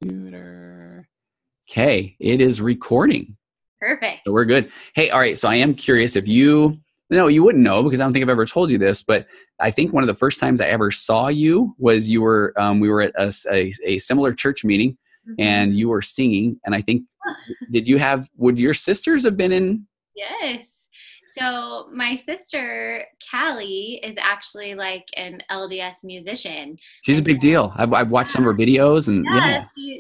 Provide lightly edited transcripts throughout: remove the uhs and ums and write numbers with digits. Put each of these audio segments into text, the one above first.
Computer. Okay, it is recording. Perfect. So we're good. Hey, all right. So I am curious if you wouldn't know because I don't think I've ever told you this, but I think one of the first times I ever saw you was we were at a similar church meeting and you were singing. And I think, would your sisters have been in? Yes. So my sister, Callie, is actually like an LDS musician. She's a big deal. I've watched some of her videos and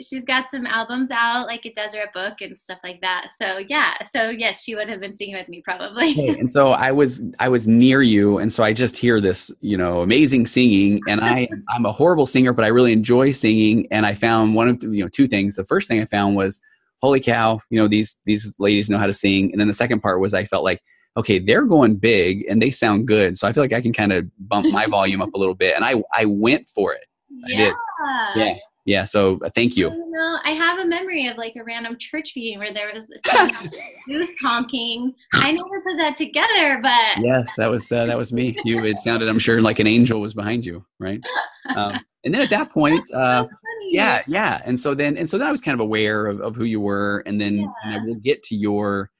she's got some albums out, like a Deseret Book and stuff like that. So yes, she would have been singing with me probably. Hey, and so I was near you, and so I just hear this, amazing singing, and I'm a horrible singer, but I really enjoy singing, and I found one of two things. The first thing I found was, holy cow, these ladies know how to sing, and then the second part was I felt like, okay, they're going big and they sound good. So I feel like I can kind of bump my volume up a little bit. And I went for it. Yeah. I did. Yeah. Yeah. So thank you. I have a memory of like a random church meeting where there was goose honking. I never put that together, but. Yes, that was me. It sounded, I'm sure, like an angel was behind you. Right. And then at that point, yeah. And so then I was kind of aware of who you were. And then and I will get to your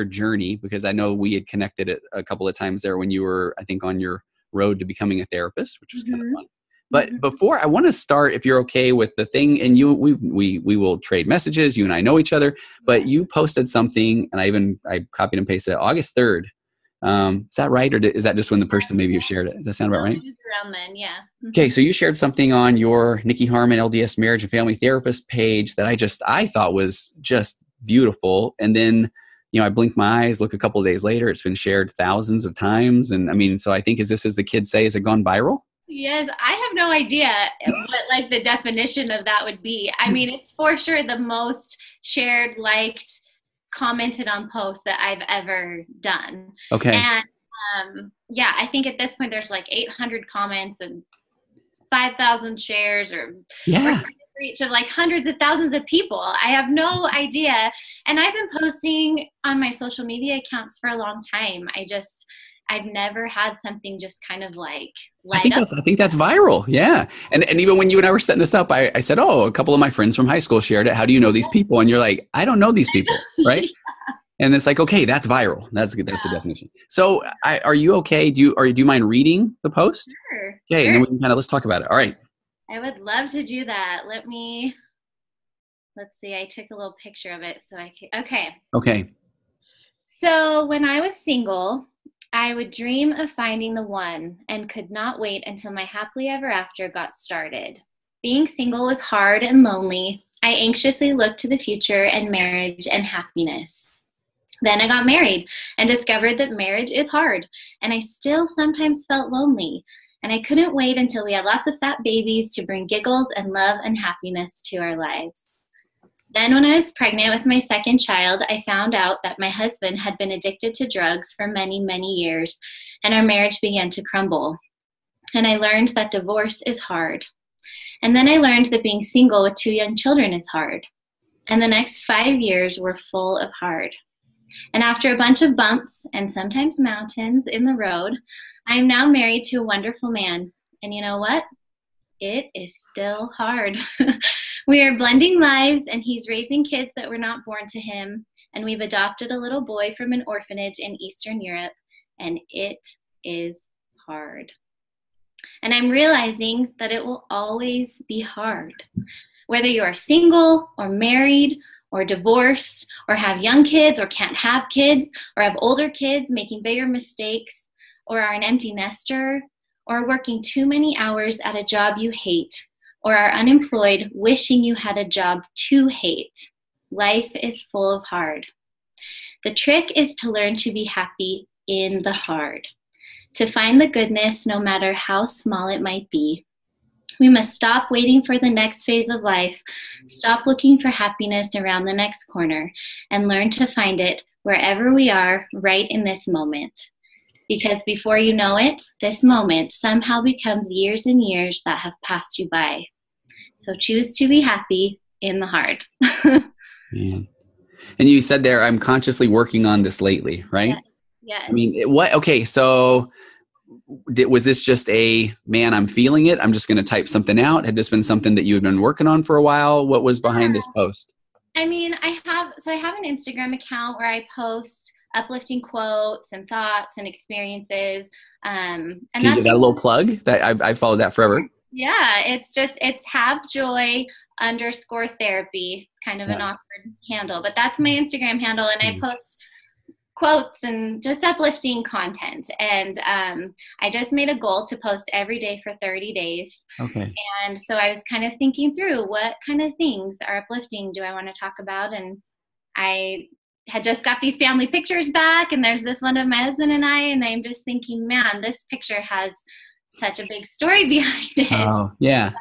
journey, because I know we had connected it a couple of times there when you were, I think, on your road to becoming a therapist, which was kind of fun. But before, I want to start, if you're okay with the thing, and we will trade messages. You and I know each other, but you posted something, and I copied and pasted it August 3rd. Is that right, or is that just when the person maybe who shared it? Does that sound about right? Around then, yeah. Okay, so you shared something on your Nikki Harmon LDS Marriage and Family Therapist page that I thought was just beautiful, and then. I blinked my eyes, look a couple of days later, it's been shared thousands of times. And I mean, so I think, as the kids say, has it gone viral? Yes, I have no idea what like the definition of that would be. I mean, it's for sure the most shared, liked, commented on post that I've ever done. Okay. And I think at this point there's like 800 comments and 5,000 shares or reach of like hundreds of thousands of people. I have no idea. And I've been posting on my social media accounts for a long time. I've never had something just kind of like I think that's viral. Yeah. And even when you and I were setting this up, I said, a couple of my friends from high school shared it. How do you know these people? And you're like, I don't know these people. Right. Yeah. And it's like, okay, that's viral. That's the definition. So are you okay? Do you mind reading the post? Sure. Okay. Sure. And then we can let's talk about it. All right. I would love to do that. Let's see. I took a little picture of it so I can. Okay. So when I was single, I would dream of finding the one and could not wait until my happily ever after got started. Being single was hard and lonely. I anxiously looked to the future and marriage and happiness. Then I got married and discovered that marriage is hard, and I still sometimes felt lonely. And I couldn't wait until we had lots of fat babies to bring giggles and love and happiness to our lives. Then when I was pregnant with my second child, I found out that my husband had been addicted to drugs for many, many years, and our marriage began to crumble. And I learned that divorce is hard. And then I learned that being single with 2 young children is hard. And the next 5 years were full of hard. And after a bunch of bumps and sometimes mountains in the road, I am now married to a wonderful man. And you know what? It is still hard. We are blending lives, and he's raising kids that were not born to him. And we've adopted a little boy from an orphanage in Eastern Europe. And it is hard. And I'm realizing that it will always be hard. Whether you are single or married or divorced or have young kids or can't have kids or have older kids making bigger mistakes, or are an empty nester, or working too many hours at a job you hate, or are unemployed wishing you had a job to hate. Life is full of hard. The trick is to learn to be happy in the hard, to find the goodness no matter how small it might be. We must stop waiting for the next phase of life, stop looking for happiness around the next corner, and learn to find it wherever we are right in this moment. Because before you know it, this moment somehow becomes years and years that have passed you by. So choose to be happy in the hard. Man. And you said there, I'm consciously working on this lately, right? Yes. I mean, okay, so was this just man, I'm feeling it, I'm just going to type something out? Had this been something that you had been working on for a while? What was behind this post? I mean, I have an Instagram account where I post uplifting quotes and thoughts and experiences. And can you give that a little plug? That I've followed that forever. Yeah, it's @havejoy_therapy. Kind of an awkward handle, but that's my Instagram handle, and I post quotes and just uplifting content. And I just made a goal to post every day for 30 days. Okay. And so I was kind of thinking through what kind of things are uplifting do I want to talk about. And I had just got these family pictures back, and there's this one of my husband and I'm just thinking, man, this picture has such a big story behind it. Oh, yeah.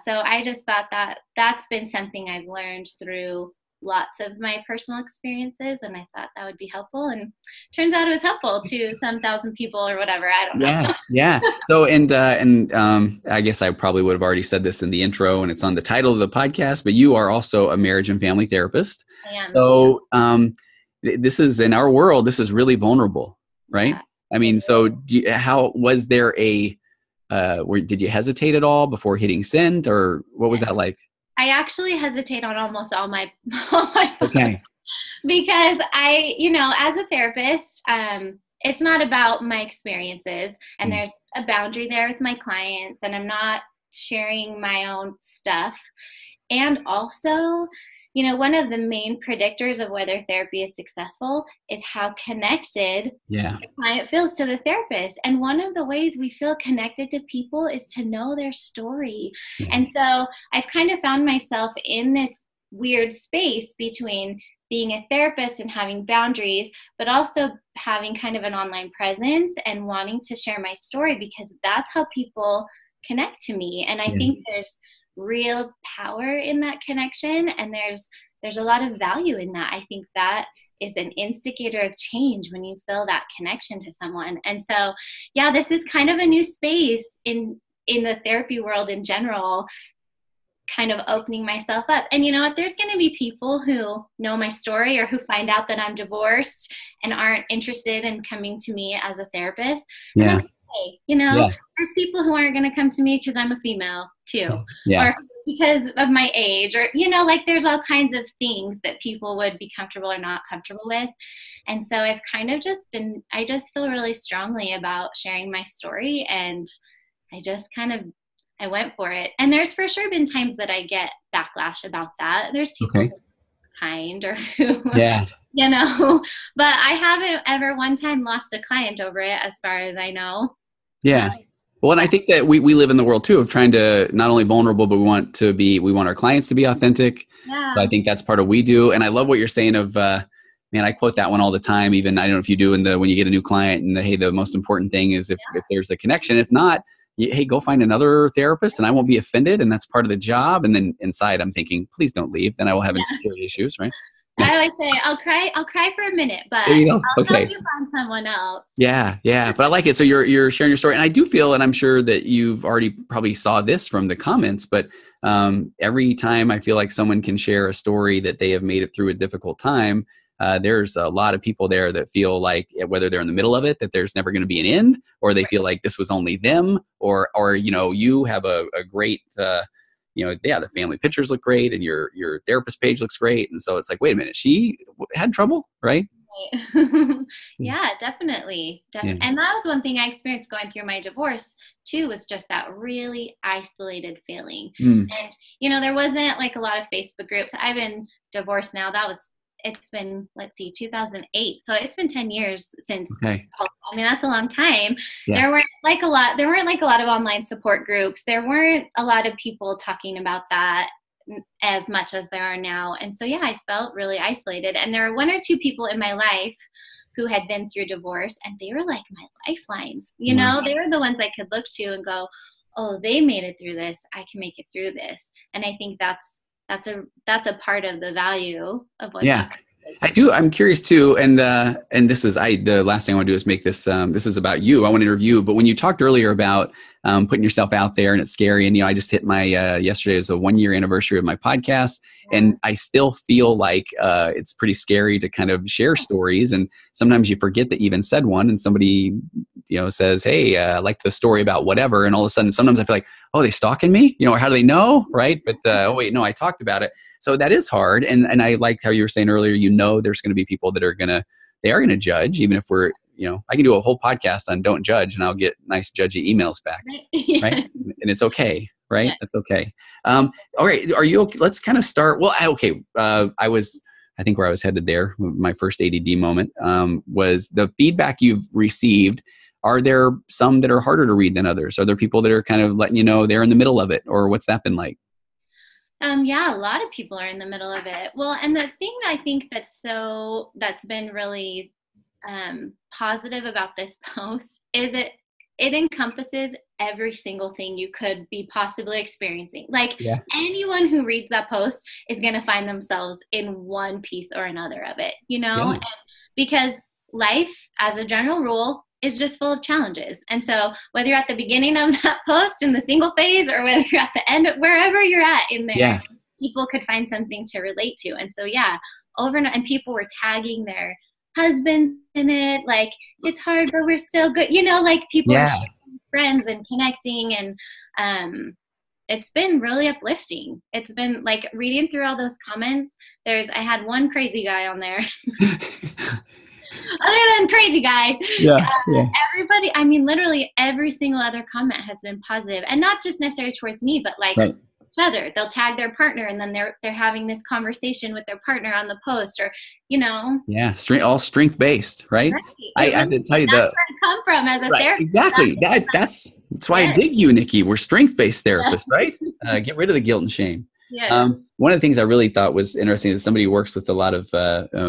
So I just thought that that's been something I've learned through lots of my personal experiences, and I thought that would be helpful, and turns out it was helpful to some thousand people or whatever. I don't know. Yeah. So, I guess I probably would have already said this in the intro, and it's on the title of the podcast, but you are also a marriage and family therapist. I am. So, this is, in our world, this is really vulnerable, right? Yeah. I mean, so how was there did you hesitate at all before hitting send, or what was that like? I actually hesitate on almost all my okay. Because as a therapist, it's not about my experiences, and there's a boundary there with my clients, and I'm not sharing my own stuff. And also, one of the main predictors of whether therapy is successful is how connected the client feels to the therapist. And one of the ways we feel connected to people is to know their story. Yeah. And so I've kind of found myself in this weird space between being a therapist and having boundaries, but also having kind of an online presence and wanting to share my story, because that's how people connect to me. And I think there's real power in that connection, and there's a lot of value in that. I think that is an instigator of change when you feel that connection to someone. And so this is kind of a new space in the therapy world in general, kind of opening myself up. And you know what, there's going to be people who know my story, or who find out that I'm divorced and aren't interested in coming to me as a therapist. Yeah. There's people who aren't going to come to me because I'm a female too, or because of my age, or, there's all kinds of things that people would be comfortable or not comfortable with. And so I've kind of I just feel really strongly about sharing my story, and I went for it. And there's for sure been times that I get backlash about that. There's people who are kind, or who, but I haven't ever one time lost a client over it, as far as I know. Yeah. Well, and I think that we live in the world too of trying to not only vulnerable, but we want our clients to be authentic. Yeah. So I think that's part of what we do. And I love what you're saying of, man, I quote that one all the time. Even, I don't know if you do when you get a new client, and hey, the most important thing is if there's a connection. If not, hey, go find another therapist and I won't be offended. And that's part of the job. And then inside I'm thinking, please don't leave. Then I will have insecurity issues, right? I always say, I'll cry for a minute, but there you go. I'll help you find someone else. Yeah. But I like it. So you're sharing your story. And I do feel, and I'm sure that you've already probably saw this from the comments, but every time I feel like someone can share a story that they have made it through a difficult time, there's a lot of people there that feel like, whether they're in the middle of it, that there's never going to be an end, or they feel like this was only them, or you have a great, the family pictures look great, and your therapist page looks great. And so it's like, wait a minute, she had trouble, right? Yeah, definitely. And that was one thing I experienced going through my divorce too, was just that really isolated feeling. And, there wasn't like a lot of Facebook groups. I've been divorced now. It's been, 2008. So it's been 10 years since. Okay. I mean, that's a long time. Yeah. There weren't like a lot of online support groups. There weren't a lot of people talking about that as much as there are now. And so, I felt really isolated. And there were one or two people in my life who had been through divorce, and they were like my lifelines. They were the ones I could look to and go, oh, they made it through this. I can make it through this. And I think that's a part of the value of what. Yeah, I do. I'm curious too. And this is, the last thing I want to do is make this, this is about you. I want to interview you, but when you talked earlier about putting yourself out there and it's scary, and, I just hit my, yesterday is a 1-year anniversary of my podcast. And I still feel like it's pretty scary to kind of share stories. And sometimes you forget that you even said one, and somebody says, hey, I like the story about whatever. And all of a sudden, sometimes I feel like, oh, they stalking me, or how do they know? Right. But, oh wait, no, I talked about it. So that is hard. And I liked how you were saying earlier, there's going to be people that are going to judge, even if we're, I can do a whole podcast on don't judge and I'll get nice judgy emails back. Right. And it's okay. Right. Yeah. That's okay. All right. Are you okay? Let's kind of start. Well, okay. I think where I was headed there, my first ADD moment, was the feedback you've received. Are there some that are harder to read than others? Are there people that are kind of letting you know they're in the middle of it, or what's that been like? Yeah, a lot of people are in the middle of it. Well, and the thing I think that's been really positive about this post is it encompasses every single thing you could be possibly experiencing. Like anyone who reads that post is going to find themselves in one piece or another of it, and because life as a general rule is just full of challenges. And so whether you're at the beginning of that post in the single phase or whether you're at the end, wherever you're at in there, people could find something to relate to. And so, and people were tagging their husbands in it, like, it's hard but we're still good, like people are sharing friends and connecting, and it's been really uplifting. It's been like reading through all those comments. I had one crazy guy on there. Other than crazy guy, everybody, I mean, literally every single other comment has been positive, and not just necessarily towards me, but like each other. They'll tag their partner, and then they're having this conversation with their partner on the post, or all strength based, right? I have to tell you that's where I come from as a therapist. Exactly. That's why I dig you, Nikki. We're strength based therapists, right? Get rid of the guilt and shame. Yeah. One of the things I really thought was interesting is somebody who works with a lot of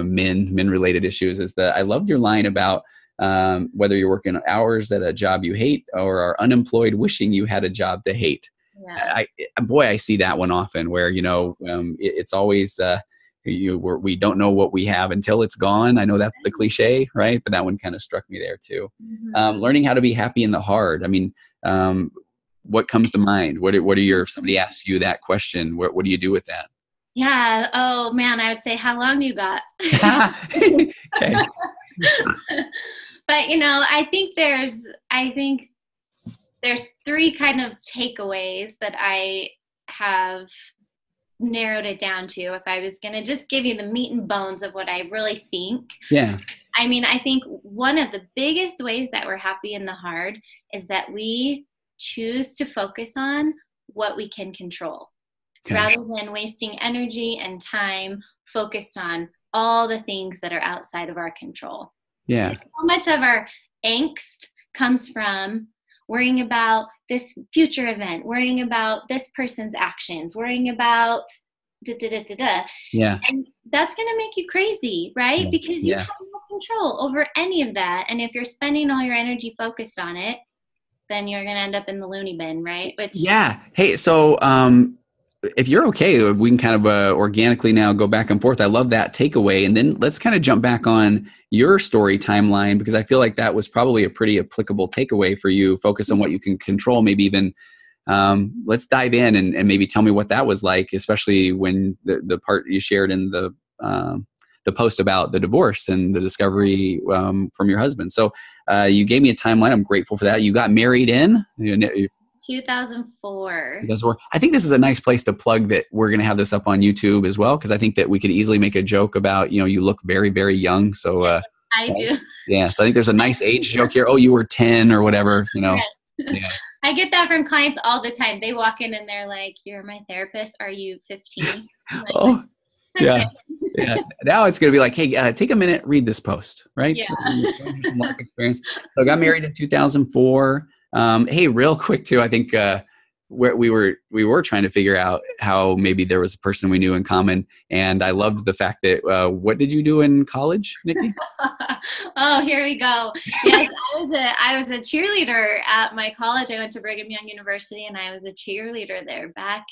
men-related issues is that I loved your line about whether you're working hours at a job you hate or are unemployed wishing you had a job to hate. Yeah. I see that one often where, it's always we don't know what we have until it's gone. I know that's the cliche, right? But that one kind of struck me there too. Mm-hmm. Learning how to be happy in the hard. I mean, what comes to mind? What are if somebody asks you that question, what do you do with that? Yeah. Oh man, I would say, how long you got? Okay. But I think there's three kind of takeaways that I have narrowed it down to. If I was going to just give you the meat and bones of what I really think. Yeah. I mean, I think one of the biggest ways that we're happy in the hard is that we choose to focus on what we can control, rather than wasting energy and time focused on all the things that are outside of our control. Yeah. So much of our angst comes from worrying about this future event, worrying about this person's actions, worrying about Yeah. And that's going to make you crazy, right? Because you have no control over any of that. And if you're spending all your energy focused on it, then you're going to end up in the loony bin, right? Hey, so if you're okay, if we can kind of organically now go back and forth. I love that takeaway. And then let's kind of jump back on your story timeline, because I feel like that was probably a pretty applicable takeaway for you. Focus on what you can control, maybe even let's dive in and maybe tell me what that was like, especially when the part you shared in the post about the divorce and the discovery from your husband. So you gave me a timeline. I'm grateful for that. You got married in 2004. I think this is a nice place to plug that we're going to have this up on YouTube as well, because I think that we could easily make a joke about, you look very, very young. So I do. Yeah. So I think there's a nice age joke here. Oh, you were 10 or whatever, Yeah. I get that from clients all the time. They walk in and they're like, "You're my therapist. Are you 15?" Oh, yeah. Yeah. Now it's going to be like, hey, take a minute, read this post, right? Yeah. Some life experience. So I got married in 2004. Hey, real quick too, I think where we were trying to figure out how maybe there was a person we knew in common, and I loved the fact that what did you do in college, Nikki? Oh, here we go. Yes, I was a cheerleader at my college. I went to Brigham Young University, and I was a cheerleader there back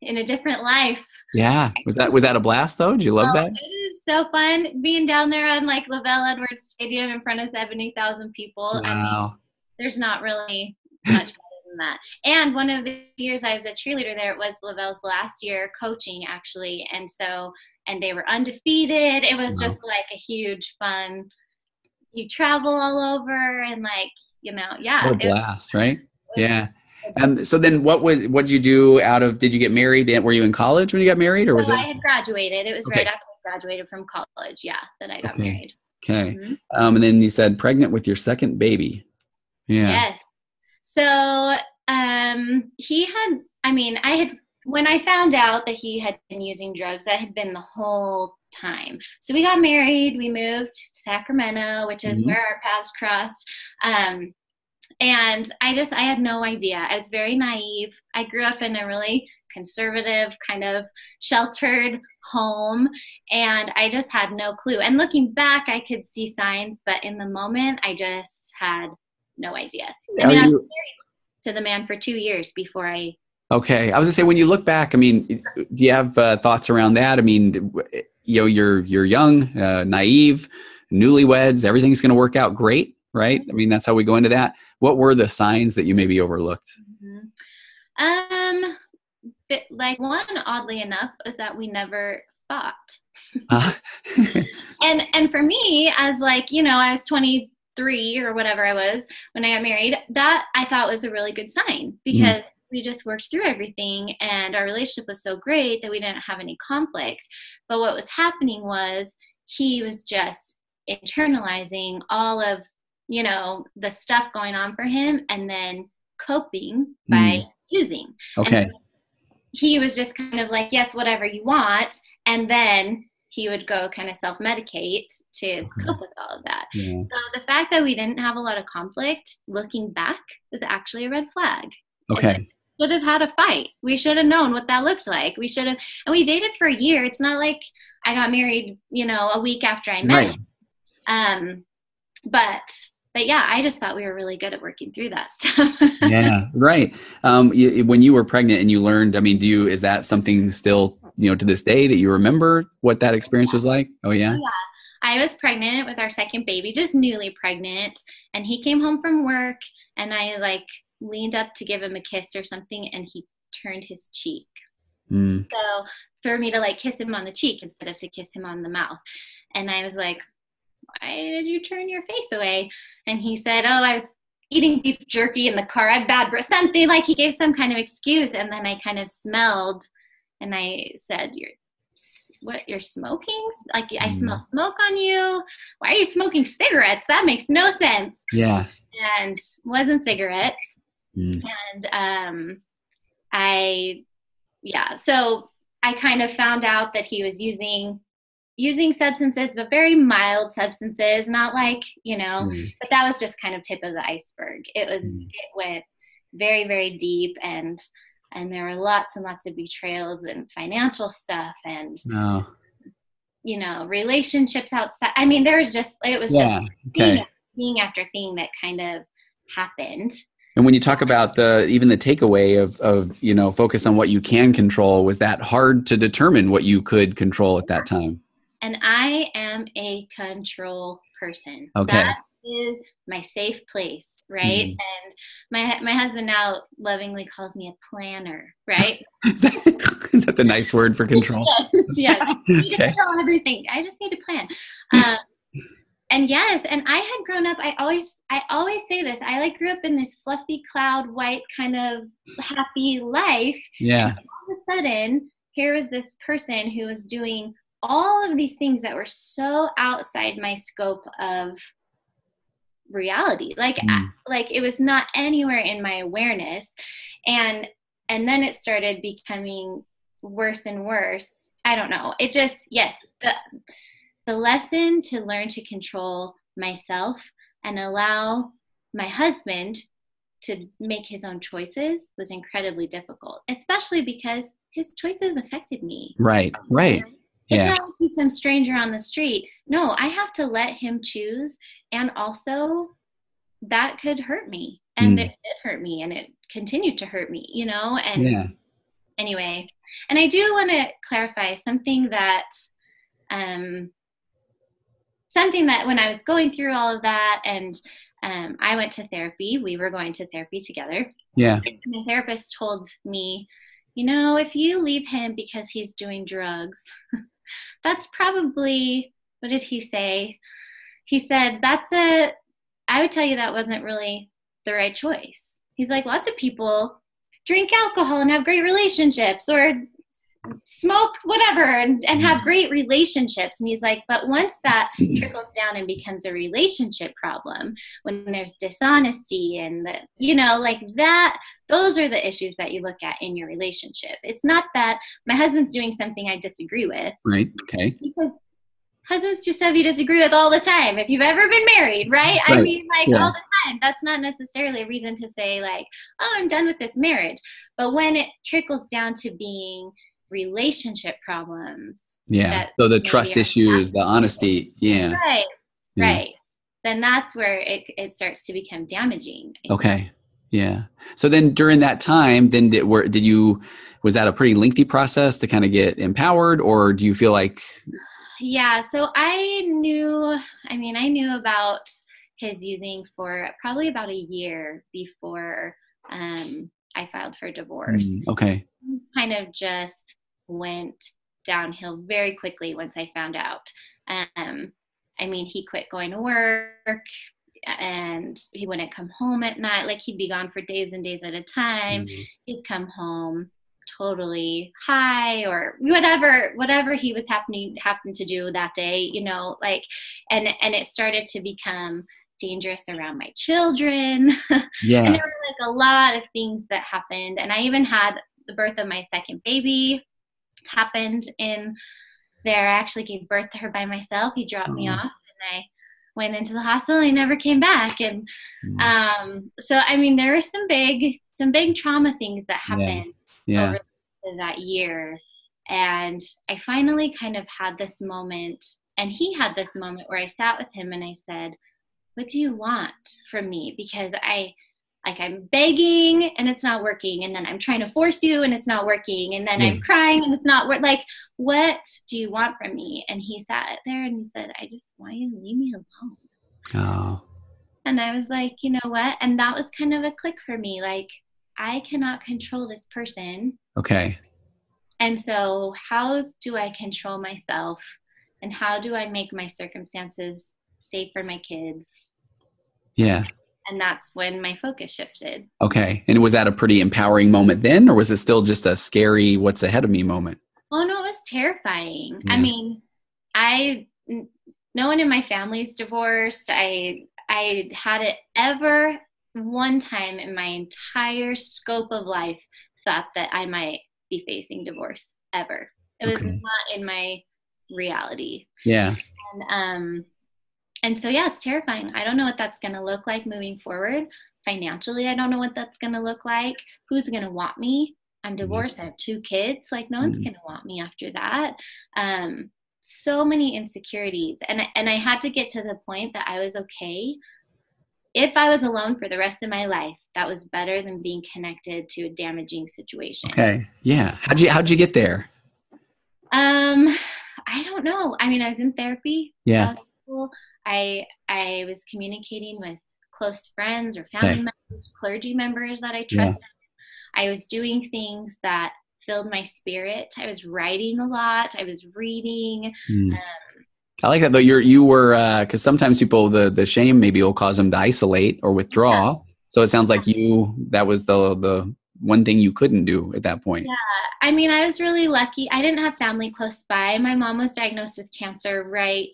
in a different life. Yeah. Was that a blast though? Did you love that? It is so fun being down there on like Lavelle Edwards Stadium in front of 70,000 people. Wow. I mean, there's not really much better than that. And one of the years I was a cheerleader there, it was Lavelle's last year coaching actually. And they were undefeated. It was just like a huge fun. You travel all over and like Yeah. What a blast, right? Yeah. So then what'd you do did you get married? Were you in college when you got married, or was So it? I had graduated. It was Okay. right after I graduated from college. Yeah. That I got Okay. married. Okay. Mm-hmm. And then you said pregnant with your second baby. Yeah. Yes. So, when I found out that he had been using drugs, that had been the whole time. So we got married, we moved to Sacramento, which is where our paths crossed. And I had no idea. I was very naive. I grew up in a really conservative, kind of sheltered home, and I just had no clue. And looking back, I could see signs, but in the moment, I just had no idea. I was married to the man for 2 years before I. Okay. I was gonna say, when you look back, I mean, do you have thoughts around that? I mean, you're young, naive, newlyweds, everything's going to work out great, right? I mean, that's how we go into that. What were the signs that you maybe overlooked? Like one, oddly enough, is that we never fought. And for me, as I was 23 or whatever I was when I got married, that I thought was a really good sign, because we just worked through everything and our relationship was so great that we didn't have any conflict. But what was happening was he was just internalizing all of, the stuff going on for him, and then coping by using. Okay. And so he was just kind of like, yes, whatever you want. And then he would go kind of self-medicate to cope with all of that. Yeah. So the fact that we didn't have a lot of conflict, looking back, was actually a red flag. Okay. We should have had a fight. We should have known what that looked like. We should have, and we dated for a year. It's not like I got married, a week after I met him. But yeah, I just thought we were really good at working through that stuff. Yeah, right. When you were pregnant and you learned, I mean, is that something still, to this day, that you remember what that experience was like? Oh, yeah? Yeah. I was pregnant with our second baby, just newly pregnant. And he came home from work, and I leaned up to give him a kiss or something, and he turned his cheek. So for me to kiss him on the cheek instead of to kiss him on the mouth. And I was like, why did you turn your face away? And he said, oh, I was eating beef jerky in the car. I had bad breath. Something he gave some kind of excuse. And then I kind of smelled, and I said, you're smoking? I smell smoke on you. Why are you smoking cigarettes? That makes no sense. Yeah. And wasn't cigarettes. And so I kind of found out that he was using substances, but very mild substances, not but that was just kind of tip of the iceberg. It went very, very deep, and there were lots and lots of betrayals and financial stuff and, relationships outside. I mean, just thing after thing that kind of happened. And when you talk about even the takeaway of focus on what you can control, was that hard to determine what you could control at that time? And I am a control person. Okay. That is my safe place, right? And my husband now lovingly calls me a planner, right? Is that the nice word for control? Yes. You can control everything. I just need to plan. And yes, and I had grown up, I always say this, I grew up in this fluffy cloud white kind of happy life. Yeah. And all of a sudden, here was this person who was doing all of these things that were so outside my scope of reality. It was not anywhere in my awareness. And then it started becoming worse and worse. I don't know. It just, yes, the lesson to learn to control myself and allow my husband to make his own choices was incredibly difficult, especially because his choices affected me. Right. It's not like he's some stranger on the street. No, I have to let him choose. And also that could hurt me. And it hurt me, and it continued to hurt me, and anyway. And I do want to clarify something that when I was going through all of that, and I went to therapy, we were going to therapy together. Yeah. And my therapist told me, if you leave him because he's doing drugs, that's probably, what did he say? He said, I would tell you that wasn't really the right choice. He's like, lots of people drink alcohol and have great relationships, or smoke whatever and have great relationships. And he's like, but once that trickles down and becomes a relationship problem, when there's dishonesty and that, you know, like that, those are the issues that you look at in your relationship. It's not that my husband's doing something I disagree with. Right. Okay. Because husbands just have you disagree with all the time. If you've ever been married, right? I mean, like all the time. That's not necessarily a reason to say like, oh, I'm done with this marriage. But when it trickles down to being relationship problems. Yeah. So the trust issues, the honesty. Yeah. Right. Yeah. Right. Then that's where it starts to become damaging. Okay. Yeah. So then during that time, then was that a pretty lengthy process to kind of get empowered, or do you feel like? Yeah. So I knew about his using for probably about a year before I filed for divorce. Okay. Kind of just went downhill very quickly once I found out. He quit going to work and he wouldn't come home at night. Like he'd be gone for days and days at a time. He'd come home totally high or whatever he was happened to do that day, you know, like, and it started to become dangerous around my children. Yeah. And there were like a lot of things that happened. And I even had the birth of my second baby happened in there. I actually gave birth to her by myself. He dropped me off and I went into the hospital and I never came back. And so I mean there were some big trauma things that happened over that year. And I finally kind of had this moment, and he had this moment where I sat with him and I said, what do you want from me? Because I'm begging and it's not working. And then I'm trying to force you and it's not working. And then I'm crying and it's not working. Like, what do you want from me? And he sat there and he said, I just want you to leave me alone. Oh. And I was like, you know what? And that was kind of a click for me. Like, I cannot control this person. Okay. And so how do I control myself? And how do I make my circumstances safe for my kids? Yeah. And that's when my focus shifted. Okay. And was that a pretty empowering moment then, or was it still just a scary what's ahead of me moment? Oh, no, it was terrifying. Yeah. I mean, no one in my family's divorced. I hadn't ever one time in my entire scope of life thought that I might be facing divorce ever. It was not in my reality. Yeah. And so, yeah, it's terrifying. I don't know what that's going to look like moving forward. Financially, I don't know what that's going to look like. Who's going to want me? I'm divorced. I have 2 kids. Like, no one's going to want me after that. So many insecurities. And I had to get to the point that I was okay. If I was alone for the rest of my life, that was better than being connected to a damaging situation. Okay. Yeah. How'd you get there? I don't know. I mean, I was in therapy. Yeah. I was communicating with close friends or family members, clergy members that I trusted. Yeah. I was doing things that filled my spirit. I was writing a lot. I was reading. I like that though. You were because sometimes people the shame maybe will cause them to isolate or withdraw. Yeah. So it sounds like that was the one thing you couldn't do at that point. Yeah, I mean, I was really lucky. I didn't have family close by. My mom was diagnosed with cancer right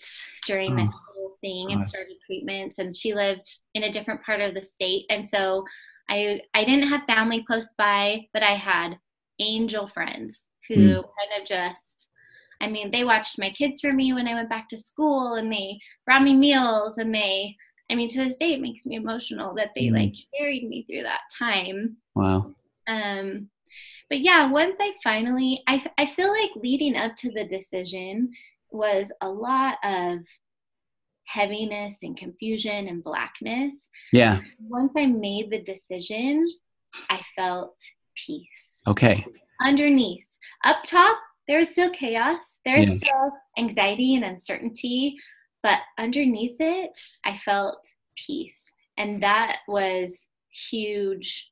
during this whole thing and started treatments, and she lived in a different part of the state. And so I didn't have family close by, but I had angel friends who kind of just, I mean, they watched my kids for me when I went back to school, and they brought me meals, and to this day, it makes me emotional that they like carried me through that time. Wow. But yeah, once I finally, I feel like leading up to the decision was a lot of heaviness and confusion and blackness. Yeah. Once I made the decision, I felt peace. Okay. Underneath, up top, there was still chaos. There's still anxiety and uncertainty, but underneath it, I felt peace. And that was huge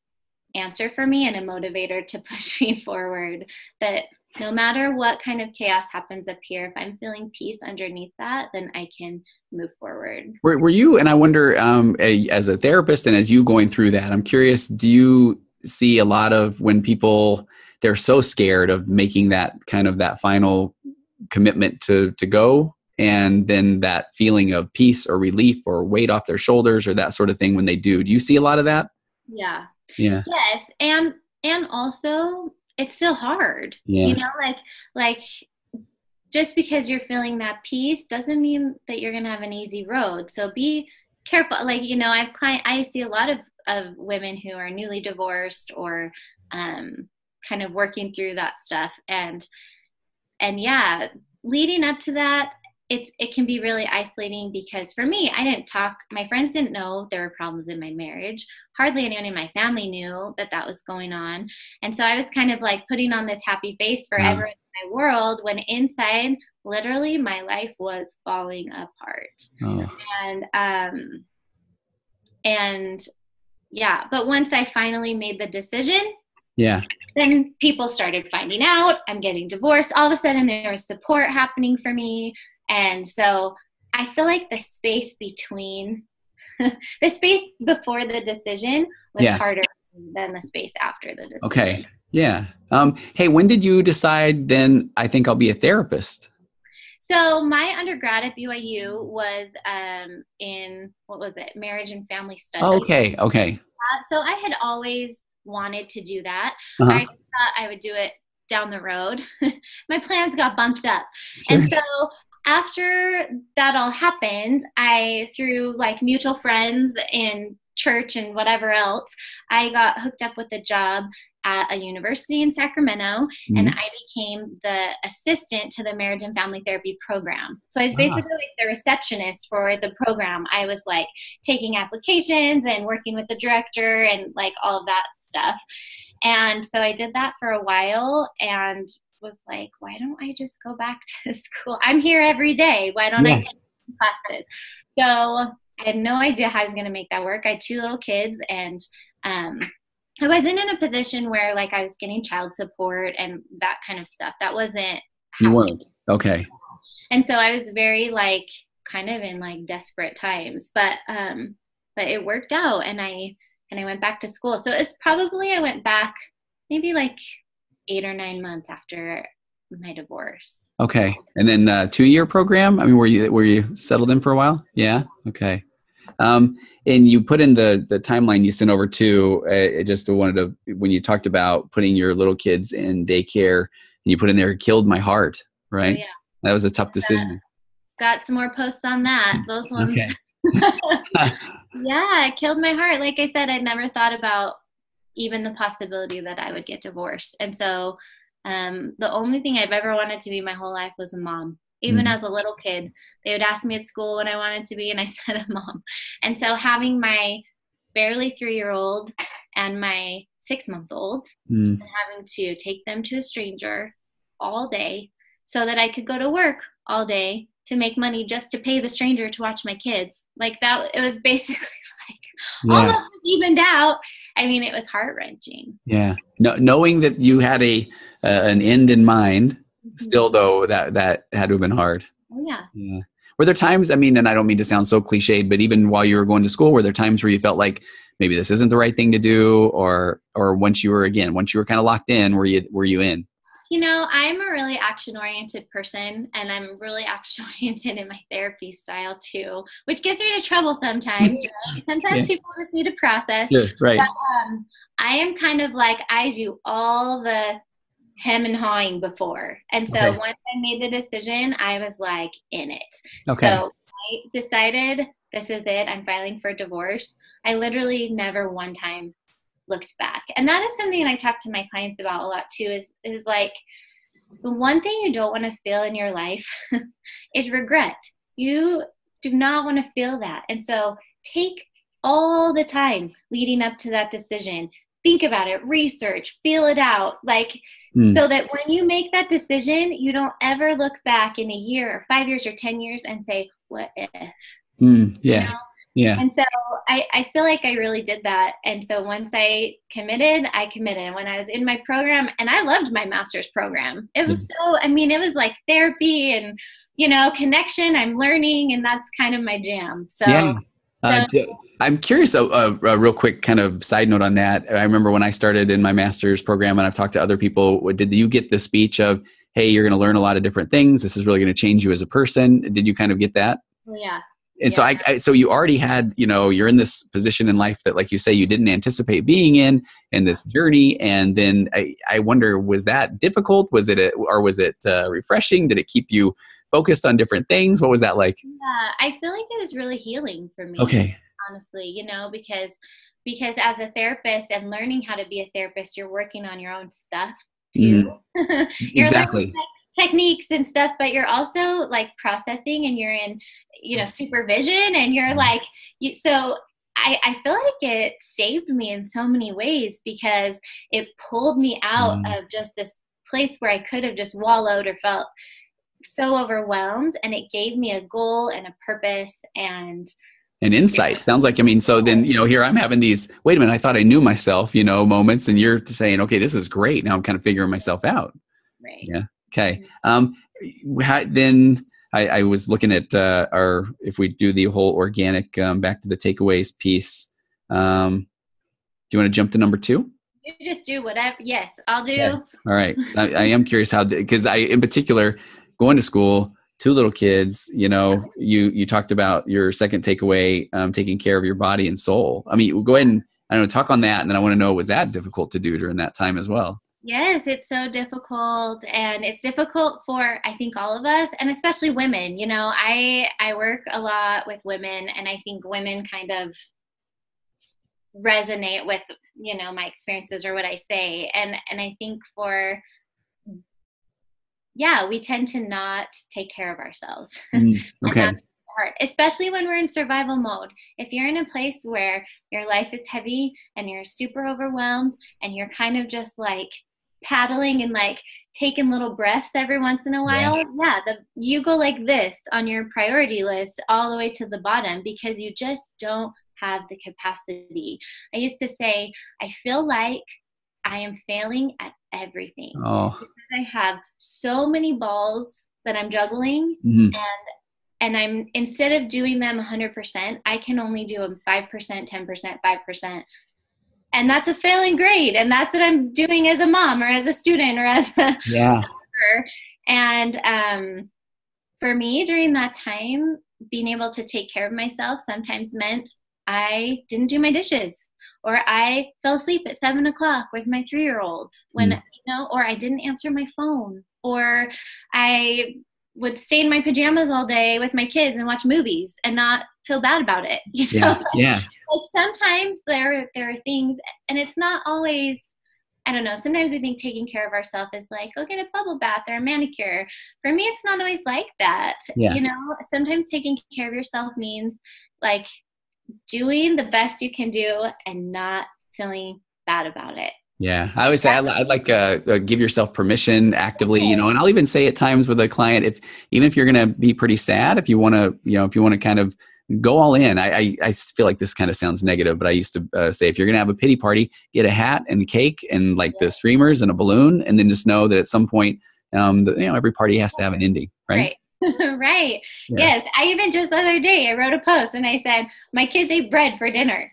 answer for me and a motivator to push me forward, that no matter what kind of chaos happens up here, if I'm feeling peace underneath that, then I can move forward. Were you, and I wonder, as a therapist and as you going through that, I'm curious, do you see a lot of when people, they're so scared of making that kind of that final commitment to go, and then that feeling of peace or relief or weight off their shoulders or that sort of thing when they do you see a lot of that? Yeah. Yeah. Yes. And also it's still hard, yeah. you know, like just because you're feeling that peace doesn't mean that you're going to have an easy road. So be careful. Like, you know, I see a lot of women who are newly divorced or kind of working through that stuff. And yeah, leading up to that, it can be really isolating, because for me, my friends didn't know there were problems in my marriage. Hardly anyone in my family knew that was going on. And so I was kind of like putting on this happy face for everyone in my world, when inside, literally, my life was falling apart. And yeah, but once I finally made the decision, then people started finding out I'm getting divorced. All of a sudden there was support happening for me. And so I feel like the space between the space before the decision was harder than the space after the decision. Okay. Yeah. Hey, when did you decide then I think I'll be a therapist? So my undergrad at BYU was in, what was it? Marriage and family studies. Oh, okay. So I had always wanted to do that. I thought I would do it down the road. My plans got bumped up. Sure. And so after that all happened, through like mutual friends in church and whatever else, I got hooked up with a job at a university in Sacramento, and I became the assistant to the marriage and family therapy program. So I was basically like the receptionist for the program. I was like taking applications and working with the director and like all of that stuff. And so I did that for a while and was like, why don't I just go back to school? I'm here every day. Why don't I take classes? So I had no idea how I was going to make that work. I had 2 little kids, and I wasn't in a position where like I was getting child support and that kind of stuff. That wasn't happening. You weren't. Okay. And so I was very like kind of in like desperate times, but it worked out, and I went back to school. So it's probably, I went back maybe like 8 or 9 months after my divorce. Okay. And then 2-year program? I mean, were you settled in for a while? Yeah. Okay. And you put in the timeline you sent over too. I just wanted to, when you talked about putting your little kids in daycare, and you put in there, killed my heart, right? Oh, yeah. That was a tough decision. Got some more posts on that. Those ones. Okay. Yeah, it killed my heart. Like I said, I'd never thought about even the possibility that I would get divorced. And so the only thing I've ever wanted to be my whole life was a mom. Even as a little kid, they would ask me at school what I wanted to be, and I said a mom. And so having my barely 3-year-old and my 6-month-old, and having to take them to a stranger all day so that I could go to work all day to make money just to pay the stranger to watch my kids. Like that, it was basically like almost evened out. I mean, it was heart-wrenching. Yeah. Knowing that you had an end in mind, still though, that had to have been hard. Oh, yeah. Yeah. Were there times, I mean, and I don't mean to sound so cliched, but even while you were going to school, were there times where you felt like maybe this isn't the right thing to do, or once you were kind of locked in, were you in? You know, I'm a really action-oriented person, and I'm really action-oriented in my therapy style too, which gets me into trouble sometimes, right? Sometimes people just need to process. Yeah, right. But I am kind of like, I do all the hem and hawing before. And so once I made the decision, I was like in it. Okay. So I decided, this is it. I'm filing for divorce. I literally never one time looked back. And that is something I talk to my clients about a lot too, is like, the one thing you don't want to feel in your life is regret. You do not want to feel that. And so take all the time leading up to that decision. Think about it, research, feel it out, like, so that when you make that decision, you don't ever look back in a year or 5 years or 10 years and say, what if? Yeah. You know? Yeah. And so I feel like I really did that. And so once I committed. When I was in my program, and I loved my master's program. It was it was like therapy and, connection. I'm learning, and that's kind of my jam. Yeah. So I'm curious, a real quick kind of side note on that. I remember when I started in my master's program, and I've talked to other people, did you get the speech of, hey, you're going to learn a lot of different things. This is really going to change you as a person. Did you kind of get that? yeah. And so so you already had, you're in this position in life that, like you say, you didn't anticipate being in this journey. And then I wonder, was that difficult? Was it, or was it refreshing? Did it keep you focused on different things? What was that like? Yeah, I feel like it was really healing for me. Okay. Honestly, because as a therapist and learning how to be a therapist, you're working on your own stuff too. You're Exactly. learning techniques and stuff, but you're also like processing, and you're in, supervision, and you're like, so I feel like it saved me in so many ways, because it pulled me out of just this place where I could have just wallowed or felt so overwhelmed, and it gave me a goal and a purpose and an insight. Sounds like, so then, here I'm having these, wait a minute, I thought I knew myself, moments, and you're saying, okay, this is great. Now I'm kind of figuring myself out. Right. Yeah. Okay. Then I was looking at if we do the whole organic, back to the takeaways piece. Do you want to jump to number 2? You just do whatever. Yes, I'll do. Okay. All right. So I am curious because in particular, going to school, 2 little kids, you talked about your second takeaway, taking care of your body and soul. Go ahead and, I don't know, talk on that. And then I want to know, was that difficult to do during that time as well? Yes, it's so difficult, and it's difficult for, I think, all of us, and especially women. I work a lot with women, and I think women kind of resonate with, my experiences or what I say. And I think we tend to not take care of ourselves. Okay. And that's hard, especially when we're in survival mode. If you're in a place where your life is heavy and you're super overwhelmed, and you're kind of just like paddling and like taking little breaths every once in a while, you go like this on your priority list all the way to the bottom, because you just don't have the capacity. I used to say, I feel like I am failing at everything. Because I have so many balls that I'm juggling, and I'm, instead of doing them 100%, I can only do them 5%, 10%, 5%. And that's a failing grade. And that's what I'm doing as a mom or as a student or as a worker. And for me, during that time, being able to take care of myself sometimes meant I didn't do my dishes, or I fell asleep at 7 o'clock with my 3-year-old when, or I didn't answer my phone, or I would stay in my pajamas all day with my kids and watch movies and not feel bad about it. Like sometimes there are things, and it's not always, I don't know, sometimes we think taking care of ourselves is like, go get a bubble bath or a manicure. For me, it's not always like that. Sometimes taking care of yourself means like doing the best you can do and not feeling bad about it. Yeah. I always say, I'd like give yourself permission actively, and I'll even say at times with a client, even if you're going to be pretty sad, if you want to kind of go all in. I feel like this kind of sounds negative, but I used to say, if you're going to have a pity party, get a hat and cake and like the streamers and a balloon, and then just know that at some point, every party has to have an ending, right? Right. Yeah. Yes. I even just the other day, I wrote a post and I said, my kids ate bread for dinner.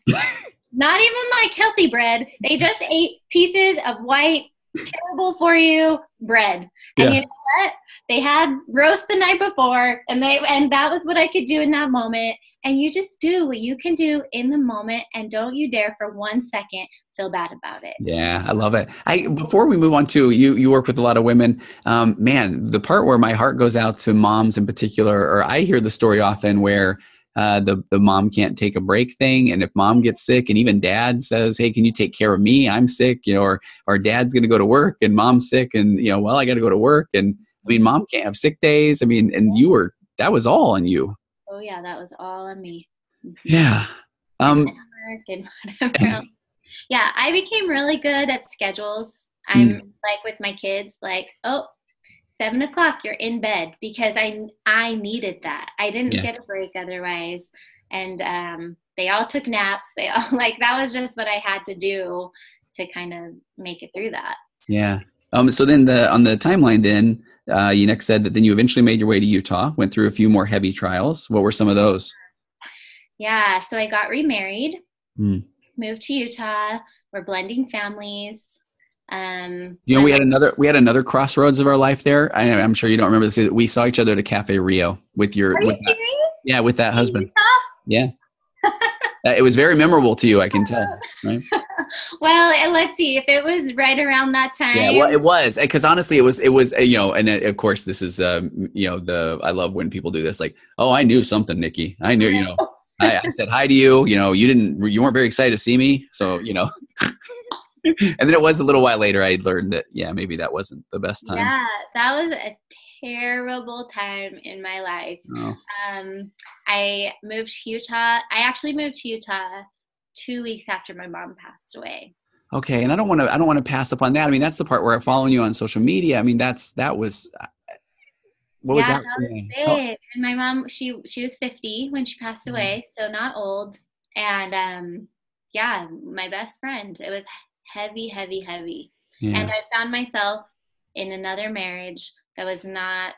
Not even like healthy bread. They just ate pieces of white, terrible for you bread. And you know what? They had roast the night before, and that was what I could do in that moment. And you just do what you can do in the moment, and don't you dare for 1 second feel bad about it. Yeah, I love it. Before we move on to you work with a lot of women. Man, the part where my heart goes out to moms in particular, or I hear the story often where the mom can't take a break thing, and if mom gets sick, and even dad says, "Hey, can you take care of me? I'm sick," or dad's going to go to work and mom's sick, and well, I got to go to work, and mom can't have sick days. And that was all on you. Oh yeah, that was all on me. Yeah. And whatever else. Yeah, I became really good at schedules. I'm like with my kids, like, 7 o'clock, you're in bed, because I needed that. I didn't get a break otherwise. and they all took naps. They all that was just what I had to do to kind of make it through that. Yeah. So then on the timeline, then you next said that then you eventually made your way to Utah, went through a few more heavy trials. What were some of those? Yeah. So I got remarried, moved to Utah. We're blending families. We had another crossroads of our life there. I'm sure you don't remember this. We saw each other at a Cafe Rio with serious? Yeah, with that husband. Yeah. It was very memorable to you, I can tell, right? Well, let's see if it was right around that time. Yeah, well, it was, because honestly, it was, and of course, this is, I love when people do this, like, oh, I knew something, Nikki. I knew, I said hi to you. You weren't very excited to see me, so And then it was a little while later I learned that, maybe that wasn't the best time. Yeah, that was a terrible time in my life. Oh. I moved to Utah. I actually moved to Utah 2 weeks after my mom passed away. Okay, and I don't want to pass up on that. I mean, that's the part where I'm following you on social media. I mean, what was that? That was big. And my mom, she was 50 when she passed away, so not old. And my best friend. It was heavy, heavy, heavy. Yeah. And I found myself in another marriage that was not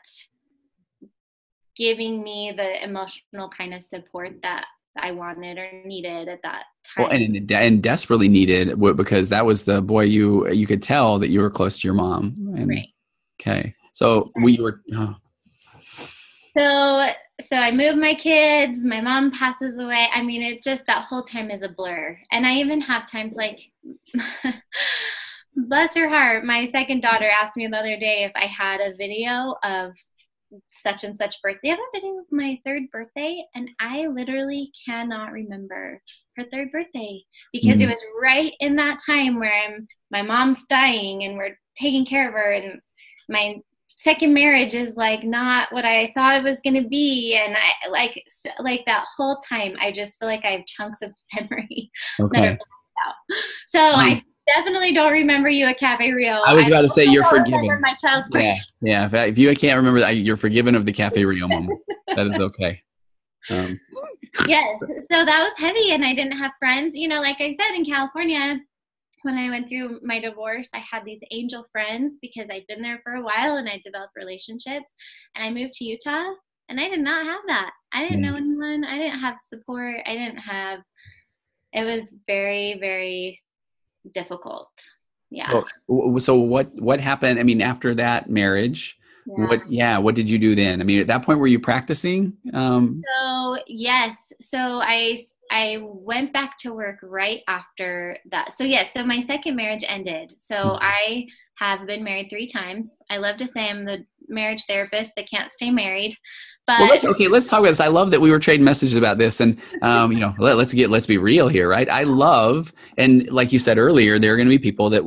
giving me the emotional kind of support that I wanted or needed at that time. Well, and desperately needed, because that was the boy you could tell that you were close to your mom. Right. Okay. So we were. Oh. So I moved my kids. My mom passes away. I mean, it just, that whole time is a blur. And I even have times like, bless her heart, my second daughter asked me the other day if I had a video of such and such birthday. I have a video of my third birthday, and I literally cannot remember her third birthday because it was right in that time where my mom's dying and we're taking care of her, and my second marriage is like not what I thought it was going to be, and I like that whole time I just feel like I have chunks of memory that are blacked out. So I definitely don't remember you at Cafe Rio. I was about to say you're forgiven. My child's birthday. Yeah. If you can't remember that, you're forgiven of the Cafe Rio moment. That is okay. Yes. So that was heavy, and I didn't have friends. Like I said, in California, when I went through my divorce, I had these angel friends because I'd been there for a while and I developed relationships. And I moved to Utah, and I did not have that. I didn't know anyone. I didn't have support. It was very, very difficult. Yeah. So what happened? I mean, after that marriage, what did you do then? I mean, at that point, were you practicing? So yes. So I went back to work right after that. So yes. So my second marriage ended. So I have been married 3 times. I love to say I'm the marriage therapist that can't stay married. But let's talk about this. I love that we were trading messages about this, and let's be real here, right? I love, and like you said earlier, there are going to be people that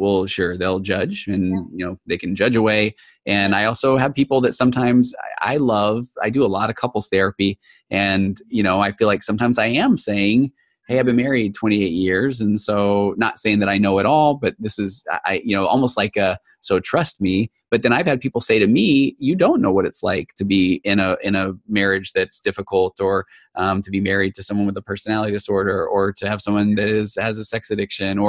they'll judge, and they can judge away. And I also have people that sometimes I love. I do a lot of couples therapy, and I feel like sometimes I am saying, hey, I've been married 28 years, and so not saying that I know it all, but this is almost like so trust me. But then I've had people say to me, you don't know what it's like to be in a marriage that's difficult, or to be married to someone with a personality disorder, or to have someone that has a sex addiction,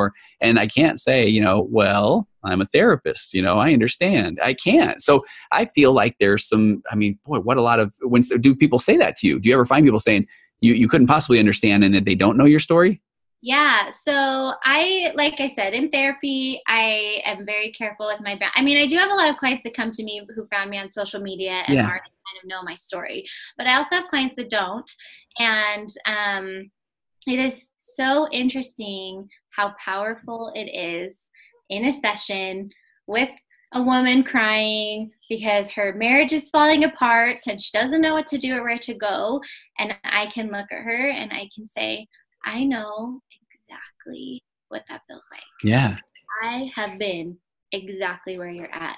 and I can't say, well, I'm a therapist, I understand. I can't. So I feel like there's some, I mean, boy, do people say that to you? Do you ever find people saying you couldn't possibly understand and that they don't know your story? Yeah. So like I said, in therapy, I am very careful with my I mean, I do have a lot of clients that come to me who found me on social media and already kind of know my story, but I also have clients that don't. And it is so interesting how powerful it is in a session with a woman crying because her marriage is falling apart and she doesn't know what to do or where to go. And I can look at her and I can say, I know exactly what that feels like. Yeah. I have been exactly where you're at.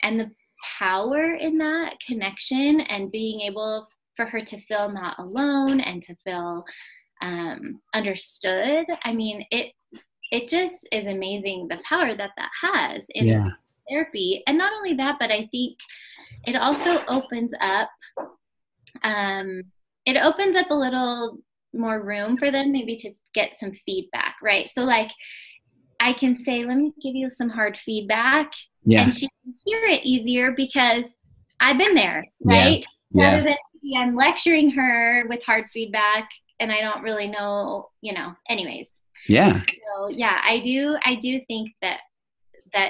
And the power in that connection and being able for her to feel not alone and to feel understood. I mean, it just is amazing the power that has in therapy. And not only that, but I think it also opens up a little more room for them maybe to get some feedback, right? So like I can say, let me give you some hard feedback, and she can hear it easier because I've been there, right? Rather than I'm lecturing her with hard feedback and I don't really know, anyways. Yeah. So yeah, I do think that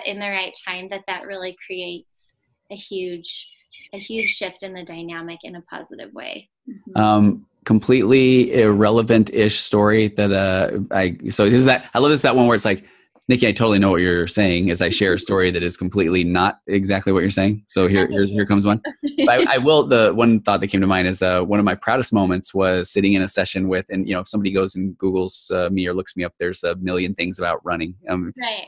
in the right time that really creates a huge shift in the dynamic in a positive way. Completely irrelevant-ish story that I love that one where it's like, Nikki, I totally know what you're saying as I share a story that is completely not exactly what you're saying. So here comes one. But I will, the one thought that came to mind is one of my proudest moments was sitting in a session with, and if somebody goes and Googles me or looks me up, there's a million things about running,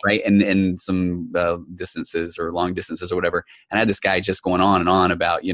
right? And some distances or long distances or whatever. And I had this guy just going on and on about,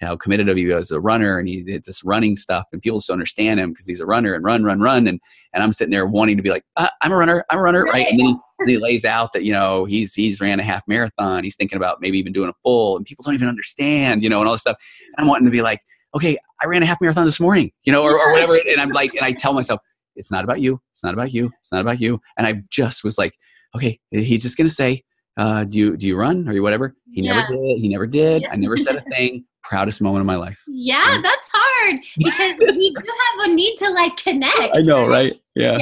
how committed he was as a runner, and he did this running stuff, and people just don't understand him because he's a runner and run. And I'm sitting there wanting to be like, I'm a runner, right? And then he lays out that, he's ran a half marathon. He's thinking about maybe even doing a full, and people don't even understand, and all this stuff. And I'm wanting to be like, okay, I ran a half marathon this morning, or whatever. And I'm like, and I tell myself, it's not about you. It's not about you. It's not about you. And I just was like, okay, he's just going to say, do you run or whatever? He never did. I never said a thing. Proudest moment of my life. Yeah, that's hard because we do have a need to like connect. I know, right? Yeah.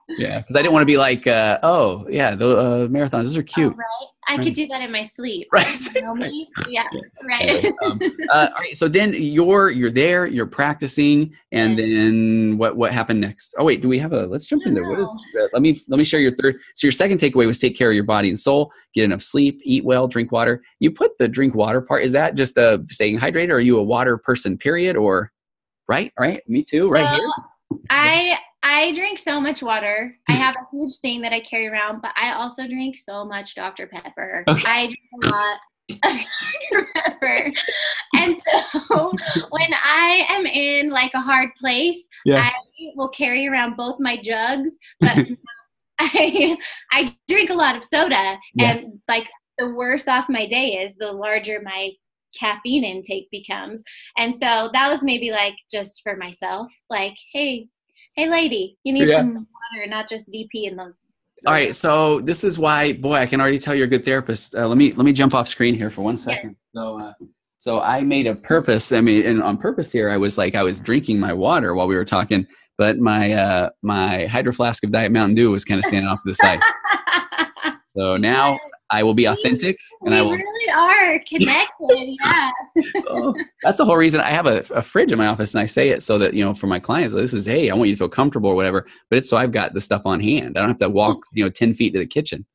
Because I didn't want to be like, the marathons, those are cute. Right. I could do that in my sleep. Right. You know me? Yeah. Right. All right. So then you're there, you're practicing, and then what happened next? Oh wait, do we have let's jump into what is? Let me share your third. So your second takeaway was take care of your body and soul, get enough sleep, eat well, drink water. You put the drink water part. Is that just staying hydrated? Or are you a water person? Period. Or right? All right. Me too. Right here. I drink so much water. I have a huge thing that I carry around, but I also drink so much Dr. Pepper. Okay. I drink a lot of Dr. Pepper. And so when I am in like a hard place, I will carry around both my jugs, but I drink a lot of soda. And like the worse off my day is, the larger my caffeine intake becomes. And so that was maybe like just for myself, like, hey lady, you need some water, not just DP in those. All right. So this is why, boy, I can already tell you're a good therapist. Let me jump off screen here for 1 second. So I made a purpose. I mean, and on purpose here, I was drinking my water while we were talking, but my Hydro Flask of Diet Mountain Dew was kind of standing off to the side. So now I will be authentic, and I will. We really are connected. Yeah. That's the whole reason I have a fridge in my office, and I say it so that, for my clients, this is, hey, I want you to feel comfortable or whatever, but it's so I've got the stuff on hand. I don't have to walk, 10 feet to the kitchen.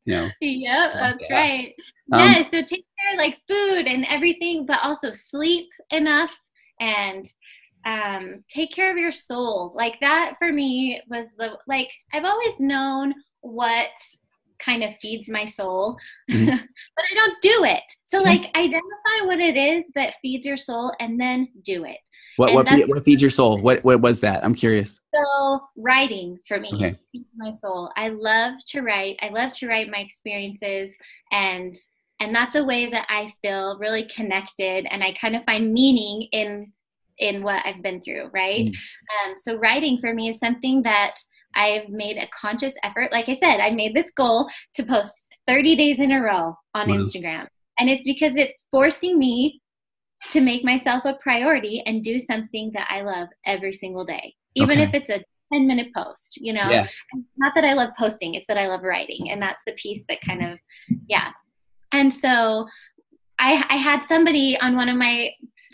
Yeah, that's right. So take care of like food and everything, but also sleep enough and take care of your soul. Like that for me was I've always known what kind of feeds my soul, but I don't do it. So identify what it is that feeds your soul and then do it. What feeds your soul? What was that? I'm curious. So writing for me feeds my soul. I love to write. I love to write my experiences, and that's a way that I feel really connected, and I kind of find meaning in what I've been through, right? So writing for me is something that I've made a conscious effort. Like I said, I made this goal to post 30 days in a row on Instagram. And it's because it's forcing me to make myself a priority and do something that I love every single day, even if it's a 10-minute post, Not that I love posting, it's that I love writing. And that's the piece that kind of, And so I had somebody on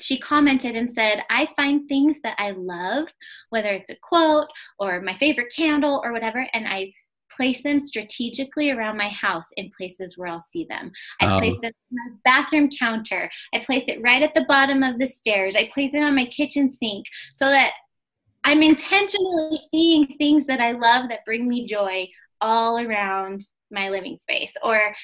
she commented and said, I find things that I love, whether it's a quote or my favorite candle or whatever, and I place them strategically around my house in places where I'll see them. I place them on my bathroom counter. I place it right at the bottom of the stairs. I place it on my kitchen sink so that I'm intentionally seeing things that I love that bring me joy all around my living space. Or,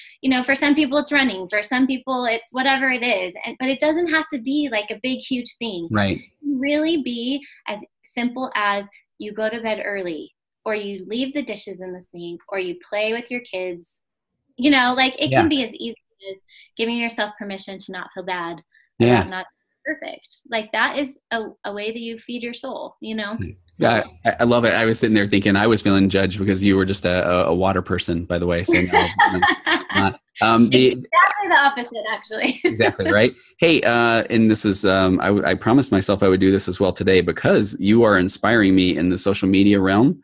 for some people it's running, for some people it's whatever it is. But it doesn't have to be like a big, huge thing. Right. It can really be as simple as you go to bed early, or you leave the dishes in the sink, or you play with your kids. It can be as easy as giving yourself permission to not feel bad about not perfect. Like that is a way that you feed your soul, So. Yeah, I love it. I was sitting there thinking I was feeling judged because you were just a water person, by the way. So no, not. Exactly the opposite, actually. Exactly right. Hey, and this is I promised myself I would do this as well today because you are inspiring me in the social media realm.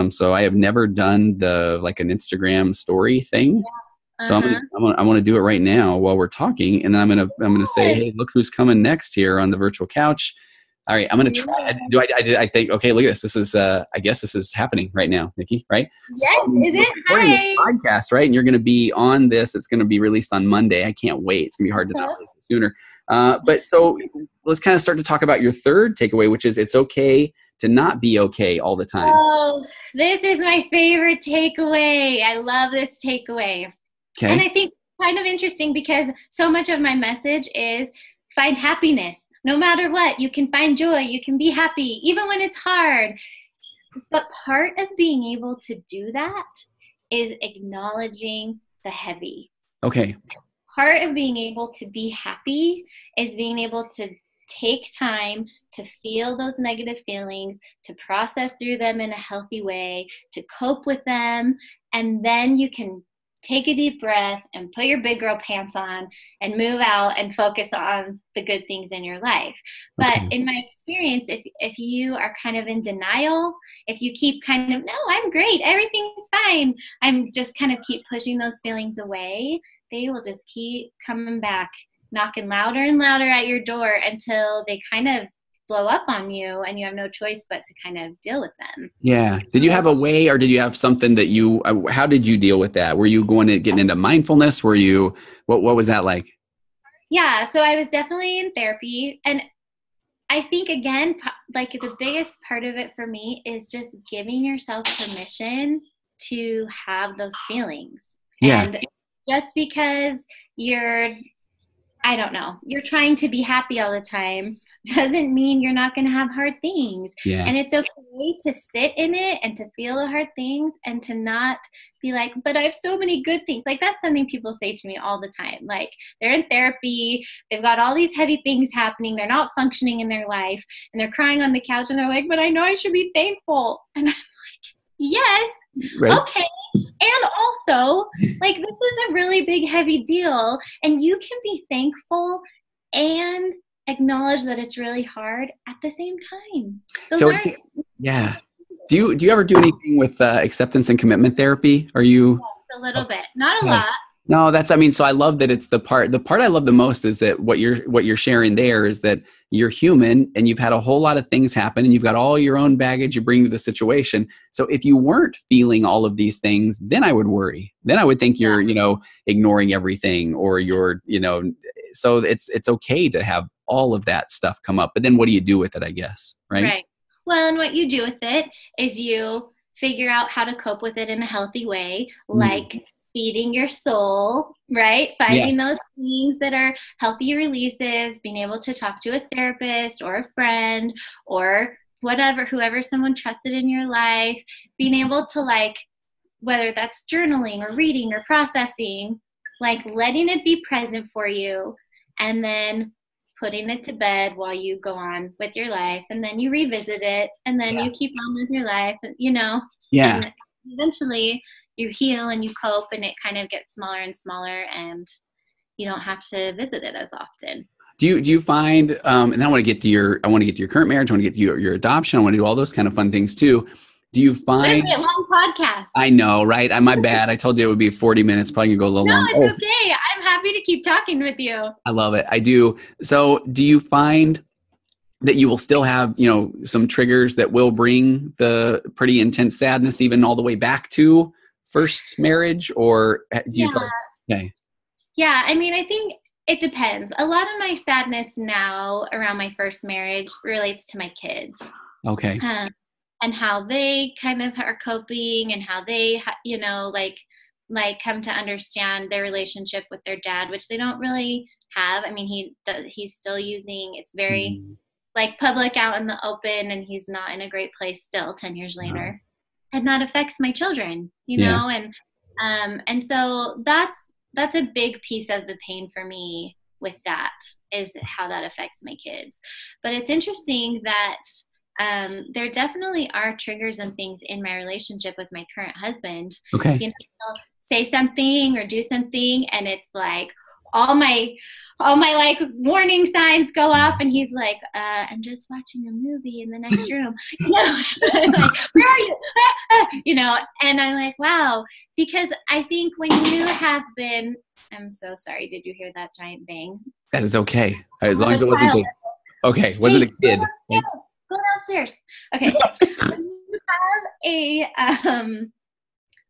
So I have never done like an Instagram story thing. Yeah. So I want to do it right now while we're talking, and then I'm gonna say, hey, look who's coming next here on the virtual couch. All right, I'm gonna try. I think, okay, look at this. This is I guess this is happening right now, Nikki, right? Yes, So is it? recording this podcast, right? And you're gonna be on this. It's gonna be released on Monday. I can't wait. It's gonna be hard to not release it sooner. But so let's kind of start to talk about your third takeaway, which is it's okay to not be okay all the time. Oh, this is my favorite takeaway. I love this takeaway. Okay. And I think kind of interesting because so much of my message is find happiness. No matter what, you can find joy, you can be happy, even when it's hard. But part of being able to do that is acknowledging the heavy. Okay. Part of being able to be happy is being able to take time to feel those negative feelings, to process through them in a healthy way, to cope with them, and then you can take a deep breath and put your big girl pants on and move out and focus on the good things in your life. But in my experience, if you are kind of in denial, if you keep kind of, no, I'm great, everything's fine, I'm just kind of keep pushing those feelings away, they will just keep coming back, knocking louder and louder at your door until they kind of blow up on you and you have no choice but to kind of deal with them. Yeah. Did you have a way, or did you have something that you, how did you deal with that? Were you getting into mindfulness? Were you, what was that like? Yeah. So I was definitely in therapy. And I think, again, like the biggest part of it for me is just giving yourself permission to have those feelings. Yeah. And just because you're trying to be happy all the time doesn't mean you're not going to have hard things. Yeah. And it's okay to sit in it and to feel the hard things and to not be like, but I have so many good things. Like that's something people say to me all the time. Like they're in therapy, they've got all these heavy things happening, they're not functioning in their life, and they're crying on the couch and they're like, but I know I should be thankful. And I'm like, yes, right. Okay. And also, like, this is a really big, heavy deal, and you can be thankful and acknowledge that it's really hard at the same time. Yeah. Do you ever do anything with acceptance and commitment therapy? Are you? Yes, a little bit, not a lot. No, so I love that it's the part I love the most is that what you're sharing there is that you're human and you've had a whole lot of things happen and you've got all your own baggage you bring to the situation. So if you weren't feeling all of these things, then I would worry. Then I would think you're, ignoring everything, or you're, so it's okay to have all of that stuff come up. But then what do you do with it, I guess, right? Right. Well, and what you do with it is you figure out how to cope with it in a healthy way, like feeding your soul, right? Finding those things that are healthy releases, being able to talk to a therapist or a friend or whoever someone trusted in your life, being able to, like, whether that's journaling or reading or processing, like letting it be present for you and then putting it to bed while you go on with your life, and then you revisit it, and then you keep on with your life, and eventually you heal and you cope, and it kind of gets smaller and smaller, and you don't have to visit it as often. Do you find, and then I want to get to your current marriage, I want to get to your adoption, I want to do all those kind of fun things too. Do you find? This is a long podcast. I know, right? My bad. I told you it would be 40 minutes. Probably gonna go a little long. No, it's okay. I'm happy to keep talking with you. I love it. I do. So do you find that you will still have, some triggers that will bring the pretty intense sadness even all the way back to first marriage? Or do you feel like, okay. Yeah, I mean, I think it depends. A lot of my sadness now around my first marriage relates to my kids. Okay. And how they kind of are coping, and how they, like come to understand their relationship with their dad, which they don't really have. I mean, he's still using, it's very like public out in the open, and he's not in a great place still 10 years later. And that affects my children, know, and so that's a big piece of the pain for me with that, is how that affects my kids. But it's interesting that there definitely are triggers and things in my relationship with my current husband. Okay. You know, he'll say something or do something, and it's like all my like warning signs go off, and he's like, I'm just watching a movie in the next room. You know, like, where are you? You know, and I'm like, wow, because I think when you have been, I'm so sorry. Did you hear that giant bang? That is okay. As long as it wasn't wasn't a kid. Go downstairs. Okay. When you have a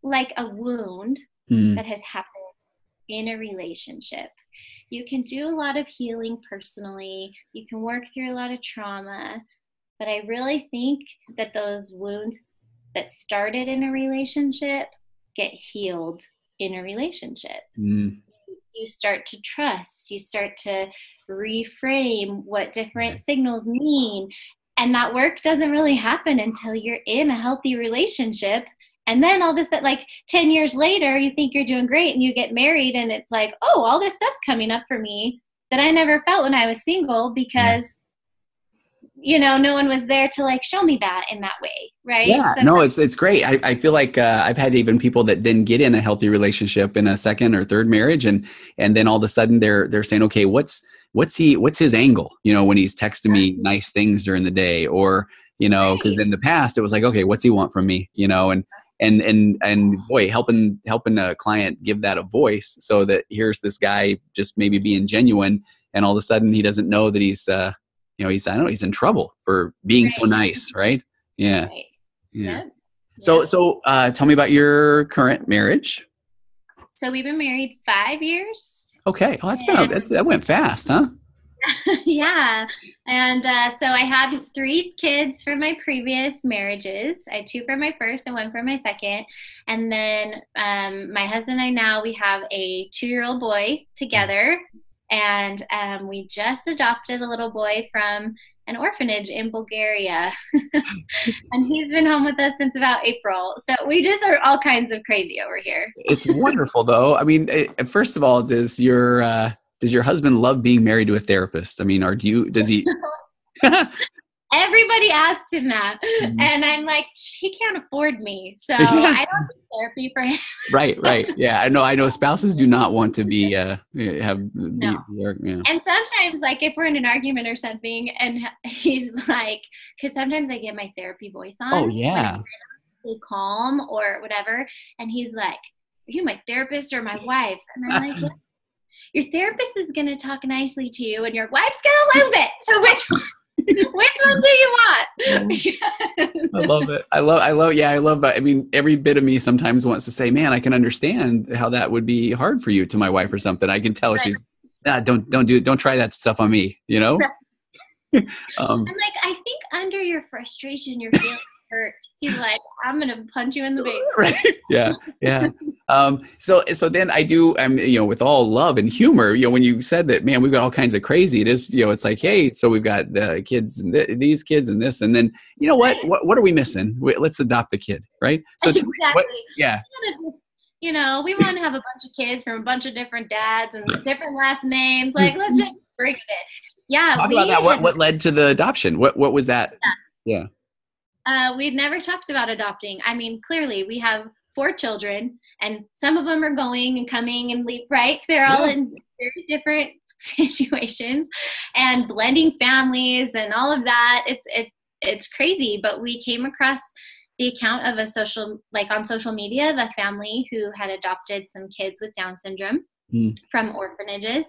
like a wound that has happened in a relationship, you can do a lot of healing personally. You can work through a lot of trauma, but I really think that those wounds that started in a relationship get healed in a relationship. You start to trust, you start to reframe what different signals mean. And that work doesn't really happen until you're in a healthy relationship. And then all of a sudden, like 10 years later, you think you're doing great and you get married and it's like, oh, all this stuff's coming up for me that I never felt when I was single because, you know, no one was there to like show me that in that way. Right. Yeah, no, it's great. I feel like I've had even people that didn't get in a healthy relationship in a second or third marriage. And then all of a sudden they're saying, okay, what's his angle? You know, when he's texting me nice things during the day, or, you know, because in the past it was like, okay, what's he want from me? You know, and boy, helping a client give that a voice so that here's this guy just maybe being genuine, and all of a sudden he doesn't know that he's I don't know, he's in trouble for being so nice, right? Yeah. Right. Yeah. So tell me about your current marriage. So we've been married 5 years. Okay. Oh, that went fast, huh? Yeah. And so I had 3 kids from my previous marriages. I had 2 from my first and 1 from my second. And then my husband and I now, we have a 2-year-old boy together. And we just adopted a little boy from an orphanage in Bulgaria. And he's been home with us since about April. So we just are all kinds of crazy over here. It's wonderful, though. I mean, first of all, does your husband love being married to a therapist? I mean, does he? Everybody asked him that. And I'm like, he can't afford me. So I don't do therapy for him. Right. Yeah. I know spouses do not want to be, No. And sometimes, like, if we're in an argument or something, and he's like, because sometimes I get my therapy voice on. Oh, yeah. Really calm or whatever. And he's like, are you my therapist or my wife? And I'm like, your therapist is going to talk nicely to you and your wife's going to lose it. So which one do you want? I love it. I love I mean, every bit of me sometimes wants to say, man, I can understand how that would be hard for you to my wife or something. I can tell she's, don't try that stuff on me, you know? I'm like, I think under your frustration, you're feeling hurt. He's like, I'm going to punch you in the face. Right. Yeah. So then I do, with all love and humor, when you said that, man, we've got all kinds of crazy, it is, it's like, hey, so we've got kids and these kids and this, and then, you know what are we missing? Let's adopt the kid. Right. So exactly. We want to have a bunch of kids from a bunch of different dads and different last names. Like, let's just break it. Yeah. Talk about that. What led to the adoption? What was that? Yeah. We'd never talked about adopting. I mean, clearly we have 4 children and some of them are going and coming and leave, right? They're all in very different situations and blending families and all of that. It's crazy, but we came across the account of on social media of a family who had adopted some kids with Down syndrome from orphanages,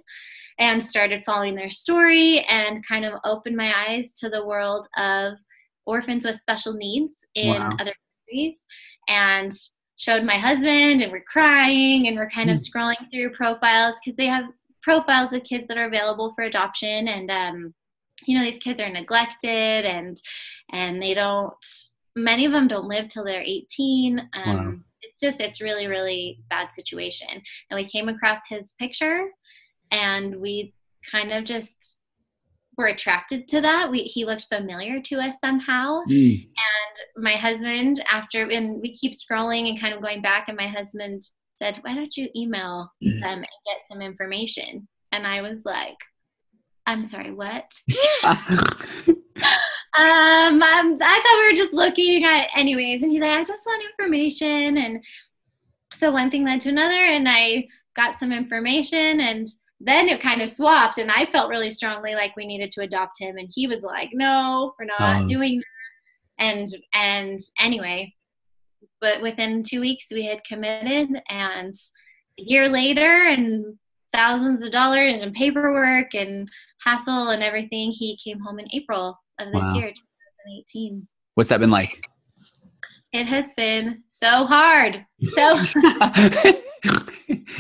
and started following their story and kind of opened my eyes to the world of orphans with special needs in other countries, and showed my husband, and we're crying and we're kind of scrolling through profiles because they have profiles of kids that are available for adoption. And, these kids are neglected and many of them don't live till they're 18. It's really, really bad situation. And we came across his picture and we kind of just were attracted to that. He looked familiar to us somehow. And my husband, and we keep scrolling and kind of going back, and my husband said, why don't you email them and get some information? And I was like, I'm sorry, what? I thought we were just looking at anyways. And he's like, I just want information. And so one thing led to another, and I got some information, and then it kind of swapped, and I felt really strongly like we needed to adopt him. And he was like, no, we're not doing that. And anyway, but within 2 weeks we had committed, and a year later and thousands of dollars and paperwork and hassle and everything, he came home in April of this year, 2018. What's that been like? It has been so hard. So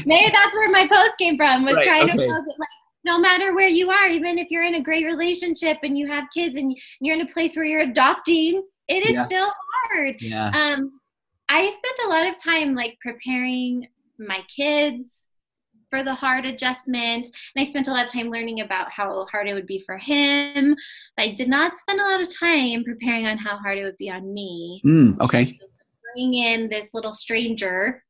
maybe that's where my post came from, was trying to post it, like, no matter where you are, even if you're in a great relationship and you have kids and you're in a place where you're adopting, it is still hard. I spent a lot of time like preparing my kids for the hard adjustment, and I spent a lot of time learning about how hard it would be for him. But I did not spend a lot of time preparing on how hard it would be on me. Okay. Bring in this little stranger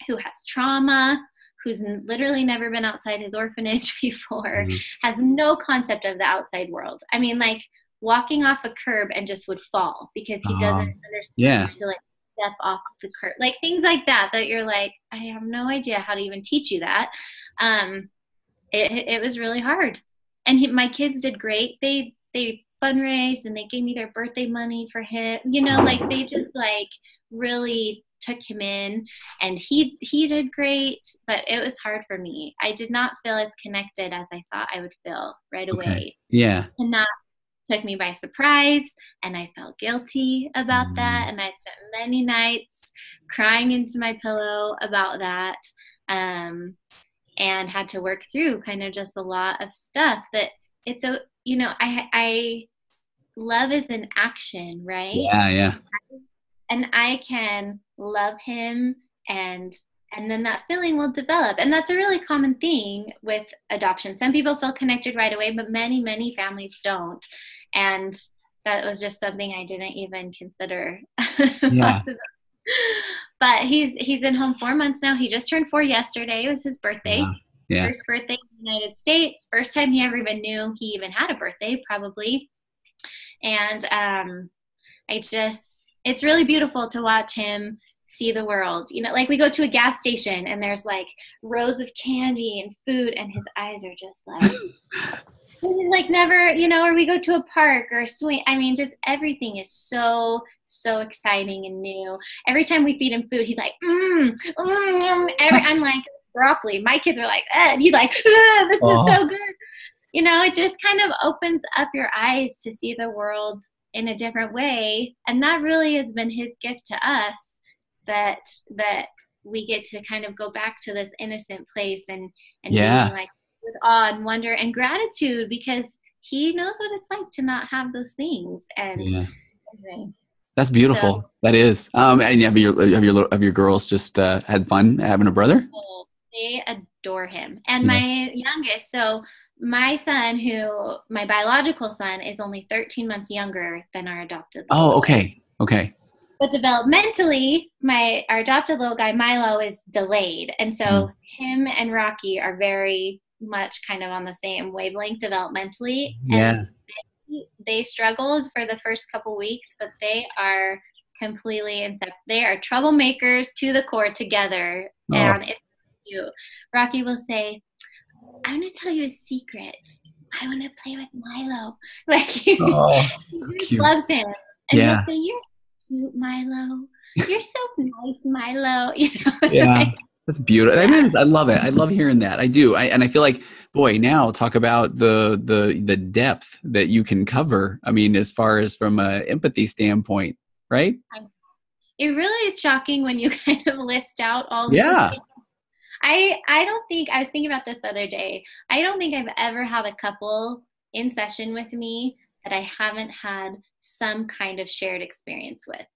who has trauma, who's literally never been outside his orphanage before, has no concept of the outside world. I mean, like walking off a curb and just would fall because he doesn't understand to like step off the curb, like things like that you're like, I have no idea how to even teach you that. It was really hard. And my kids did great. They fundraised, and they gave me their birthday money for him, you know, like they just like really took him in, and he did great. But it was hard for me. I did not feel as connected as I thought I would feel right away. And that took me by surprise, and I felt guilty about that, and I spent many nights crying into my pillow about that, and had to work through kind of just a lot of stuff that it's a, you know, I love is an action, right? And I can love him, and then that feeling will develop. And that's a really common thing with adoption. Some people feel connected right away, but many, many families don't. And that was just something I didn't even consider. But he's been home 4 months now. He just turned 4 yesterday. It was his birthday. First birthday in the United States. First time he ever even knew he even had a birthday, probably. And it's really beautiful to watch him see the world. You know, like we go to a gas station and there's like rows of candy and food, and his eyes are just like, like never, you know, or we go to a park or a swing. I mean, just everything is so exciting and new. Every time we feed him food, he's like, I'm like, broccoli. My kids are like, and he's like, this is so good. You know, it just kind of opens up your eyes to see the world in a different way. And that really has been his gift to us, that we get to kind of go back to this innocent place and being like with awe and wonder and gratitude, because he knows what it's like to not have those things. And anyway, that's beautiful. So, that is. And have your girls just had fun having a brother? They adore him. And my youngest, so my son, my biological son, is only 13 months younger than our adopted little boy. Okay. But developmentally, our adopted little guy, Milo, is delayed. And so him and Rocky are very much kind of on the same wavelength developmentally. And they struggled for the first couple weeks, but they are completely they are troublemakers to the core together. And it's cute. Rocky will say, I'm going to tell you a secret. I want to play with Milo. Like, he just loves him. And he'll say, you're cute, Milo. You're so nice, Milo. You know? That's beautiful. It is. I love it. I love hearing that. I do. And I feel like, boy, now talk about the depth that you can cover. I mean, as far as from an empathy standpoint, right? It really is shocking when you kind of list out all these things. I don't think, I was thinking about this the other day, I don't think I've ever had a couple in session with me that I haven't had some kind of shared experience with,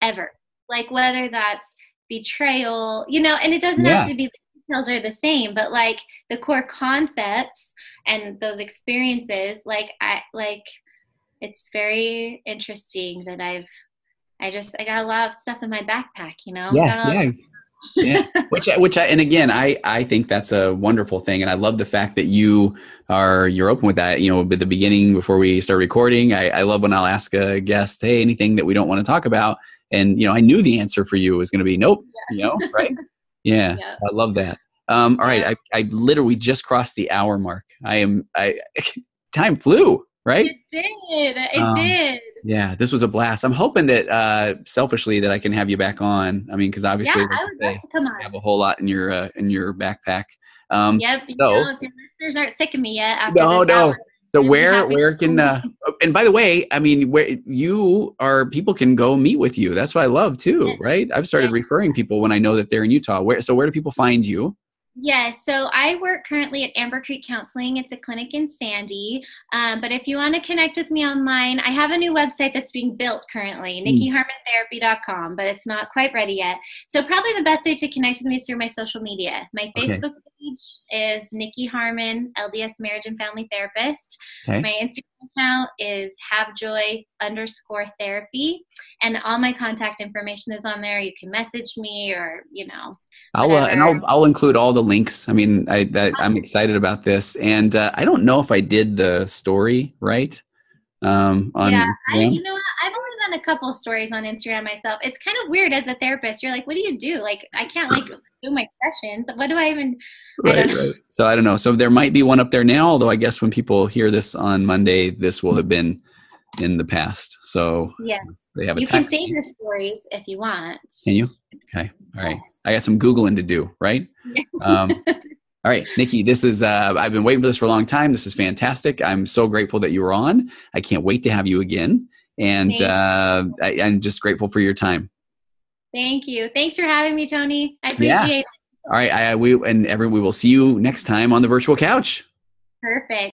ever. Like whether that's betrayal, you know, and it doesn't have to be, the details are the same, but like the core concepts and those experiences, it's very interesting that I got a lot of stuff in my backpack, you know? Yeah. And again, I think that's a wonderful thing. And I love the fact that you're open with that, at the beginning, before we start recording. I love when I'll ask a guest, hey, anything that we don't want to talk about. And, I knew the answer for you was going to be nope, right? Yeah. Yep. So I love that. All right. I literally just crossed the hour mark. Time flew, right? It did. Yeah, this was a blast. I'm hoping that selfishly that I can have you back on. I mean, because obviously, I would love to come on. You have a whole lot in your backpack. Yep. If your listeners aren't sick of me yet after this hour, so where can and by the way, I mean, people can go meet with you. That's what I love too, right? I've started referring people when I know that they're in Utah. Where do people find you? Yes, so I work currently at Amber Creek Counseling. It's a clinic in Sandy. But if you want to connect with me online, I have a new website that's being built currently, NikkiHarmonTherapy.com, but it's not quite ready yet. So probably the best way to connect with me is through my social media. My Facebook page is Nikki Harmon, LDS Marriage and Family Therapist. Okay. My Instagram account is havejoy_therapy. And all my contact information is on there. You can message me or, I'll include all the links. I mean, I'm excited about this, and I don't know if I did the story right. On Instagram. You know what? I've only done a couple of stories on Instagram myself. It's kind of weird as a therapist. You're like, what do you do? Like, I can't do my sessions. What do I even? Right. So I don't know. So there might be one up there now. Although I guess when people hear this on Monday, this will have been in the past. So yeah, they have you can save your stories if you want. Can you? Okay. All right. I got some Googling to do, right? All right, Nikki, this is, I've been waiting for this for a long time. This is fantastic. I'm so grateful that you were on. I can't wait to have you again. And I'm just grateful for your time. Thank you. Thanks for having me, Tony. I appreciate it. All right. We will see you next time on the virtual couch. Perfect.